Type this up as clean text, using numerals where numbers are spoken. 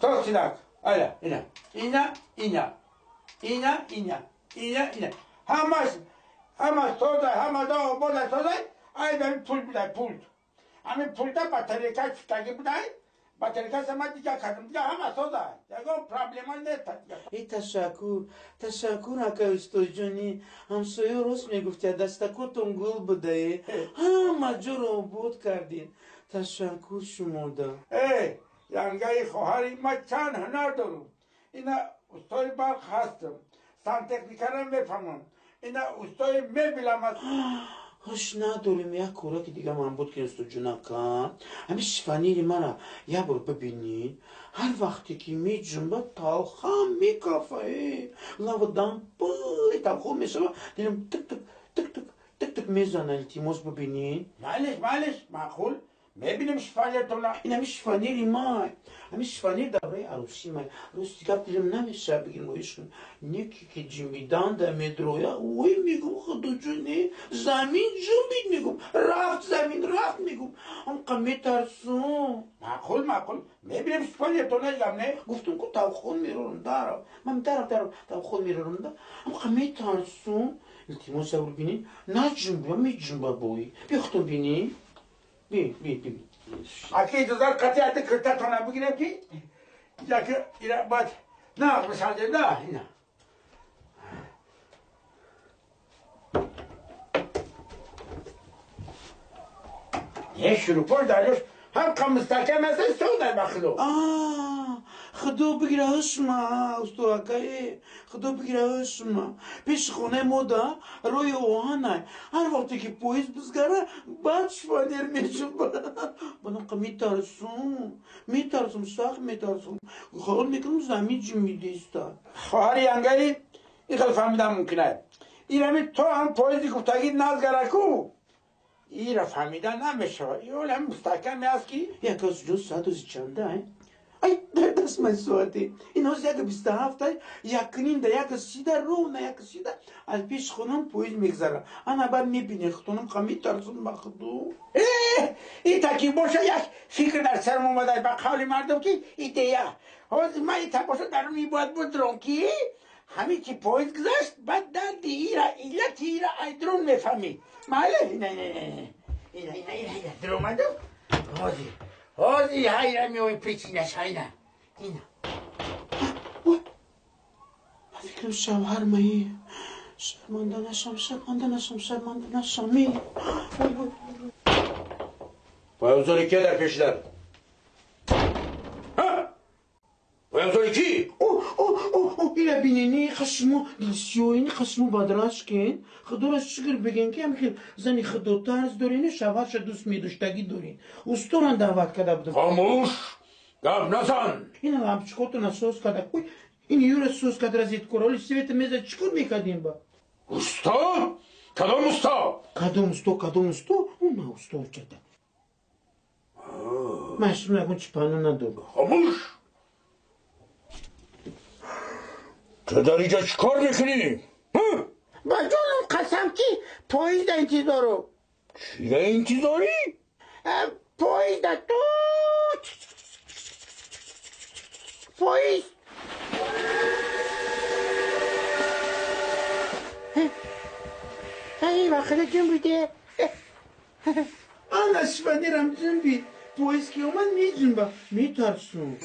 توصيلك هلا هنا هنا هنا هنا هنا هنا هنا همش توزای همه دا بوده توزای ای بهم پول بده پول همین پول دا بطریقه چکگی بوده بطریقه سما دیگه کردم دیگه همه توزای دیگه پرابلم های نیست ای تشکر اکا استوی جانی همسایه راست میگفتی دستکوتون گل بوده همه جا رو بود کردین تشکر شما دا ای یانگای خواهری ما چند هنر دارم اینا استوی برق هستم سانتکنیکرم میفهمم اینا استوی میبیلم از هاش نداریم یک کورا که دیگه من بود که استو جونکا همه شفنیری من یه برو ببینین هر وقتی که می جنبه تاخم میکافه لو دمپای تاخم میشه دیدم تک تک تک تک تک تک میزنه التیموس ببینین معلش معقول میبینیم شفانیرتون این همه شفانیری ما همه شفانیر داره عروسی ما روز دیگه دیدم نمیشه بگیم ویشون نیکی که جمیدان در مدرویا وی میگم خدا جونه زمین جنبید میگم رفت زمین رفت میگم هم میترسون معقول میبینیم شفانیرتون نگم نه گفتم که تاخون میرون دارم من دارم تاخون میرون دارم هم میترسون التیموس رو بینین نه جنبه می جنبه بوی بیختم بینین بی اگه اجازه قطعیت کرتتونه بگیرم که یا که اینا باید نه بسازه نه اینا یه شروع داروش هم کم مستحکم هست سوده بخلو خدا بگیره هشما استو اکایی خدا بگیره هشما پیش خونه مودا روی اوهانه هر وقتی که پویز بزگره بعد شفانیر میشم بنا میترسم سخت میترسم خواهر میکنم زمین جی میدیستن خواهری انگاری این خیلی فهمیدم ممکنه این همی تو هم پویزی گفتگی نازگره کو این را فهمیدن نمیشه این هم مستحکم هست که یک از جو ساعت از چنده ای دست من ساعتی این از یک 27 یکنین ده یک سیده رو نه یک سیده از پیش خونم پویز میگذره انا بر میبینی خونم خمی ترسون بخدو این تکی باشه یک فکر در سرم اومده به قول مردم که ایده من این باشه در می باید بدرم که همین که پویز گذاشت بعد در دیگه ایلت ایره ایدرون میفهمی ماله نه درو مدو هازی هایره میوی پیچینش هاینا اینا فکرم شوهر مایی شرمنده نشم می پایوزاری که در پیش دار پایوزاری کی؟ ایره بینینی خشمو دلسیوینی خشمو بدراش کن خدورش شکر بگن که هم که زنی خدو ترز دارینه شوهرش دوست میدوشتگی دارین استوران دعوت کده بودم خاموش گب نزن این لامپچکوتو نسوز کده کوی این یور سوز کده رزید کرولی سویت میزه چکر میکدیم با استا؟ کدام استا؟ کدام استو؟ اون استو کده مشروع نگون چپانو ندارم خاموش تو در اینجا چکار میکنی؟ با جانم قسم که پاییز در انتظارم چی در انتظاری؟ پاییز در تو پاییز ای وقت جنبیده آن اشفانی رم جنبید پاییز که اومد می جنبه می ترسون